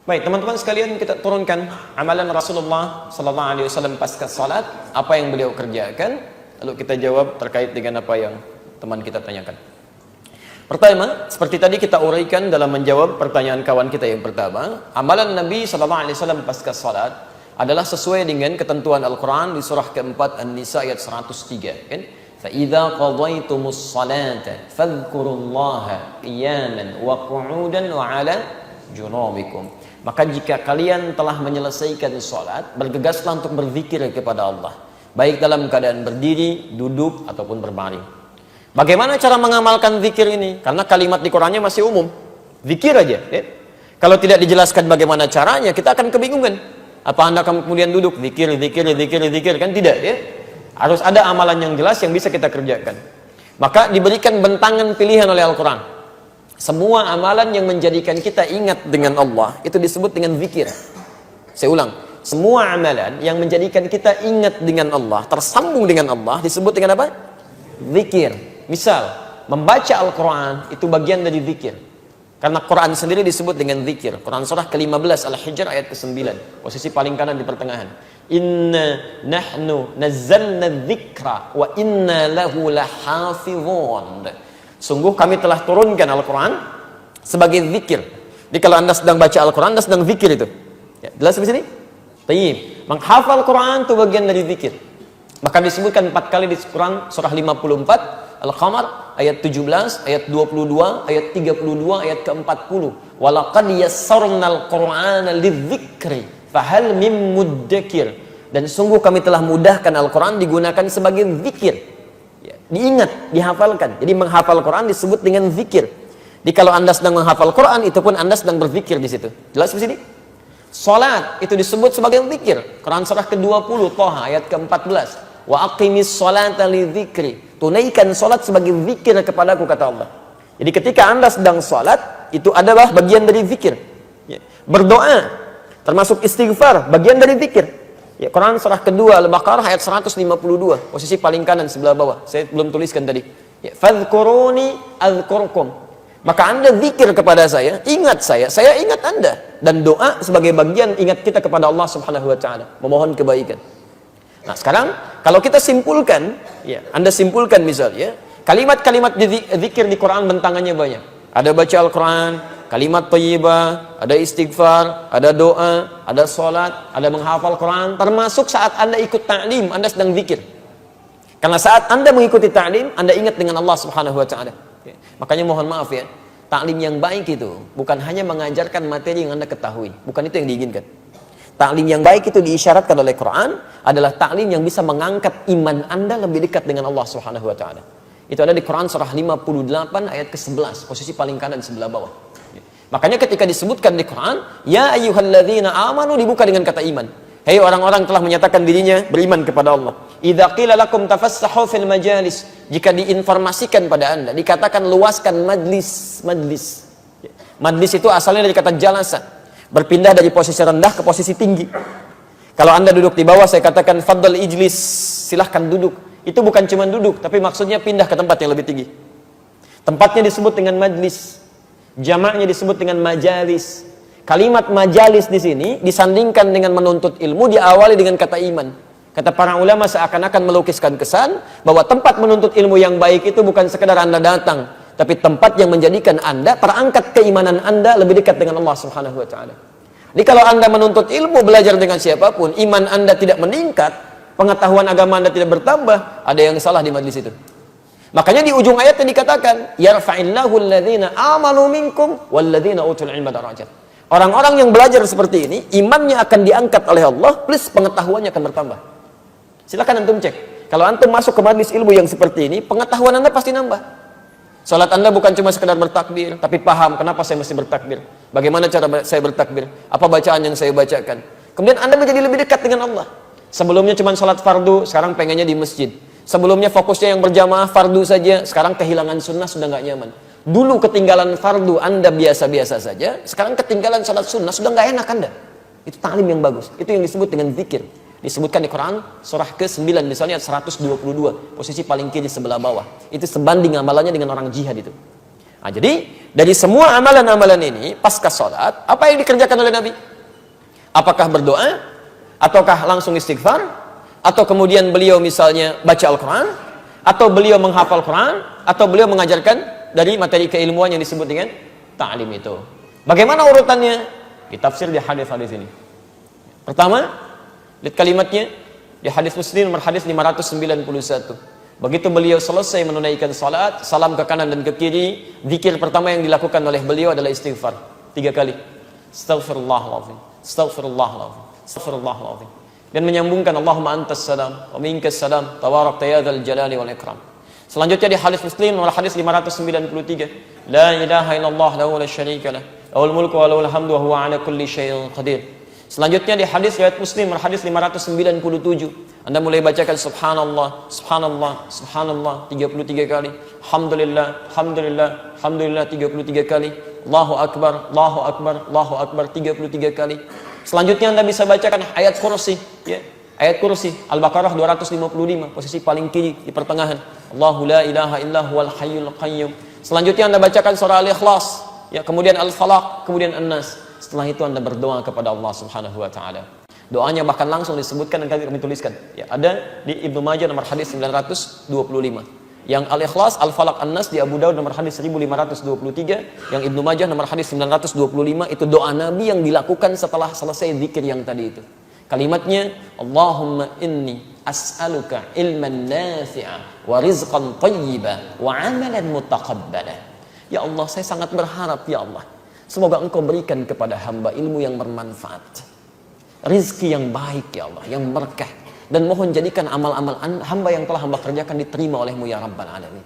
Baik, teman-teman sekalian, kita turunkan amalan Rasulullah sallallahu alaihi wasallam pasca salat, apa yang beliau kerjakan, lalu kita jawab terkait dengan apa yang teman kita tanyakan. Pertama, seperti tadi kita uraikan dalam menjawab pertanyaan kawan kita yang pertama, amalan Nabi sallallahu alaihi wasallam pasca salat adalah sesuai dengan ketentuan Al-Qur'an di surah keempat An-Nisa ayat 103, kan? Fa idza qadaytumus salata fadhkurullaha qiyaman wa qu'udan wa 'ala junubikum. Maka jika kalian telah menyelesaikan sholat, bergegaslah untuk berzikir kepada Allah, baik dalam keadaan berdiri, duduk, ataupun berbaring. Bagaimana cara mengamalkan zikir ini? Karena kalimat di Qur'annya masih umum, zikir aja, ya? Kalau tidak dijelaskan bagaimana caranya, kita akan kebingungan. Apa Anda kemudian duduk, zikir, kan tidak, ya? Harus ada amalan yang jelas yang bisa kita kerjakan. Maka diberikan bentangan pilihan oleh Al-Quran. Semua amalan yang menjadikan kita ingat dengan Allah itu disebut dengan zikir. Saya ulang, semua amalan yang menjadikan kita ingat dengan Allah, tersambung dengan Allah, disebut dengan apa? Zikir. Misal, membaca Al-Quran itu bagian dari zikir. Karena Quran sendiri disebut dengan zikir. Quran surah ke-15 Al-Hijr ayat ke-9, posisi paling kanan di pertengahan. Inna nahnu nazzalna dzikra wa inna lahu lahafizun. Sungguh kami telah turunkan Al-Quran sebagai zikir. Jadi kalau Anda sedang baca Al-Quran, Anda sedang zikir itu. Ya, jelas di sini? Tayyib. Menghafal Quran itu bagian dari zikir. Maka disebutkan 4 kali di Quran surah 54 Al-Qamar ayat 17, ayat 22, ayat 32, ayat ke-40. Walaqad yassarnal Qur'ana lidzikri fahal mim muddakir. Dan sungguh kami telah mudahkan Al-Quran digunakan sebagai zikir. Diingat, dihafalkan. Jadi menghafal Quran disebut dengan zikir. Jadi kalau Anda sedang menghafal Quran, itu pun Anda sedang berzikir di situ. Jelas di sini? Salat itu disebut sebagai zikir. Quran surah ke-20 Thaha ayat ke-14. Wa aqimis salata lidzikri. Tunaikan salat sebagai zikir kepadaku, kata Allah. Jadi ketika Anda sedang salat, itu adalah bagian dari zikir. Berdoa termasuk istighfar, bagian dari zikir. Ya, Quran surah kedua Al-Baqarah ayat 152, posisi paling kanan sebelah bawah. Saya belum tuliskan tadi. Ya, fadhkuruni adzkurkum. Maka Anda zikir kepada saya ingat Anda. Dan doa sebagai bagian ingat kita kepada Allah Subhanahu wa taala, memohon kebaikan. Nah, sekarang kalau kita simpulkan, ya, Anda simpulkan misalnya, kalimat-kalimat zikir di Quran bentangannya banyak. Ada baca Al-Quran, kalimat thayyibah, ada istighfar, ada doa, ada sholat, ada menghafal Quran, termasuk saat Anda ikut ta'lim, Anda sedang zikir. Karena saat Anda mengikuti ta'lim, Anda ingat dengan Allah Subhanahu wa taala. Makanya mohon maaf ya, ta'lim yang baik itu bukan hanya mengajarkan materi yang Anda ketahui, bukan itu yang diinginkan. Ta'lim yang baik itu diisyaratkan oleh Quran adalah ta'lim yang bisa mengangkat iman Anda lebih dekat dengan Allah Subhanahu wa taala. Itu ada di Quran surah 58 ayat ke-11, posisi paling kanan sebelah bawah. Makanya ketika disebutkan di Quran, ya ayyuhalladzina amanu, dibuka dengan kata iman. Hei orang-orang telah menyatakan dirinya beriman kepada Allah. Idza qila lakum tafassahu fil majalis, jika diinformasikan pada Anda, dikatakan luaskan majlis. Majlis itu asalnya dari kata jalasa, berpindah dari posisi rendah ke posisi tinggi. Kalau Anda duduk di bawah, saya katakan fadl ijlis, silahkan duduk. Itu bukan cuma duduk, tapi maksudnya pindah ke tempat yang lebih tinggi. Tempatnya disebut dengan majlis, jamaknya disebut dengan majalis. Kalimat majalis di sini disandingkan dengan menuntut ilmu, diawali dengan kata iman. Kata para ulama seakan-akan melukiskan kesan bahwa tempat menuntut ilmu yang baik itu bukan sekedar Anda datang, tapi tempat yang menjadikan Anda terangkat keimanan Anda lebih dekat dengan Allah Subhanahu wa taala. Jadi kalau Anda menuntut ilmu, belajar dengan siapapun, iman Anda tidak meningkat, pengetahuan agama Anda tidak bertambah, ada yang salah di majlis itu. Makanya di ujung ayat yang dikatakan, yarfa'illahu alladhina amanu minkum walladhina utul ilma darajat. Orang-orang yang belajar seperti ini, imannya akan diangkat oleh Allah, plus pengetahuannya akan bertambah. Silakan antum cek. Kalau antum masuk ke majlis ilmu yang seperti ini, pengetahuan Anda pasti nambah. Salat Anda bukan cuma sekedar bertakbir, tapi paham kenapa saya mesti bertakbir. Bagaimana cara saya bertakbir? Apa bacaan yang saya bacakan? Kemudian Anda menjadi lebih dekat dengan Allah. Sebelumnya cuma sholat fardu, sekarang pengennya di masjid. Sebelumnya fokusnya yang berjamaah fardu saja, sekarang kehilangan sunnah, sudah nggak nyaman. Dulu ketinggalan fardu Anda biasa-biasa saja, sekarang ketinggalan sholat sunnah, sudah nggak enak Anda. Itu ta'lim yang bagus. Itu yang disebut dengan zikir. Disebutkan di Quran surah ke-9 misalnya 122, posisi paling kiri sebelah bawah. Itu sebanding amalannya dengan orang jihad itu. Nah, jadi dari semua amalan-amalan ini pasca salat, apa yang dikerjakan oleh Nabi? Apakah berdoa, ataukah langsung istighfar, atau kemudian beliau misalnya baca Al-Quran, atau beliau menghafal Quran, atau beliau mengajarkan dari materi keilmuan yang disebut dengan ta'lim itu. Bagaimana urutannya? Ditafsir di hadis-hadis ini. Pertama, lihat kalimatnya di hadis Muslim nomor hadis 591. Begitu beliau selesai menunaikan salat, salam ke kanan dan ke kiri, zikir pertama yang dilakukan oleh beliau adalah istighfar 3 kali. Astaghfirullahaladzim, astaghfirullahaladzim, astaghfirullahaladzim. Dan menyambungkan Allahumma antas salam wa minkas salam tabarakta ya dzal jalali wal ikram. Selanjutnya di hadis Muslim nomor hadis 593, la ilaha illallah lahu la syarika lah, lahul mulku wa lahul hamdu wa huwa ala kulli syai'in qadir. Selanjutnya di hadis riwayat Muslim nomor hadis 597, Anda mulai bacakan subhanallah, subhanallah, subhanallah 33 kali, alhamdulillah, alhamdulillah, alhamdulillah 33 kali, Allahu akbar, Allahu akbar, Allahu akbar 33 kali. Selanjutnya Anda bisa bacakan ayat kursi, ya. Ayat kursi Al-Baqarah 255, posisi paling kiri di pertengahan. Allahu la ilaha illa huwal hayyul qayyum. Selanjutnya Anda bacakan surah Al-Ikhlas, ya, kemudian Al-Falaq, kemudian An-Nas. Setelah itu Anda berdoa kepada Allah Subhanahu wa taala. Doanya bahkan langsung disebutkan dan kami tuliskan. Ya, ada di Ibnu Majah nomor hadis 925. Yang Al-Ikhlas, Al-Falaq, An-Nas di Abu Daud nomor hadis 1523, yang Ibnu Majah nomor hadis 925 itu doa Nabi yang dilakukan setelah selesai zikir yang tadi itu. Kalimatnya, Allahumma inni as'aluka ilman nafi'a wa rizqan thayyiba wa amalan mutaqabbala. Ya Allah, saya sangat berharap ya Allah, semoga Engkau berikan kepada hamba ilmu yang bermanfaat, rizki yang baik ya Allah, yang berkah, dan mohon jadikan amal-amal hamba yang telah hamba kerjakan diterima olehmu ya Rabbal Alamin.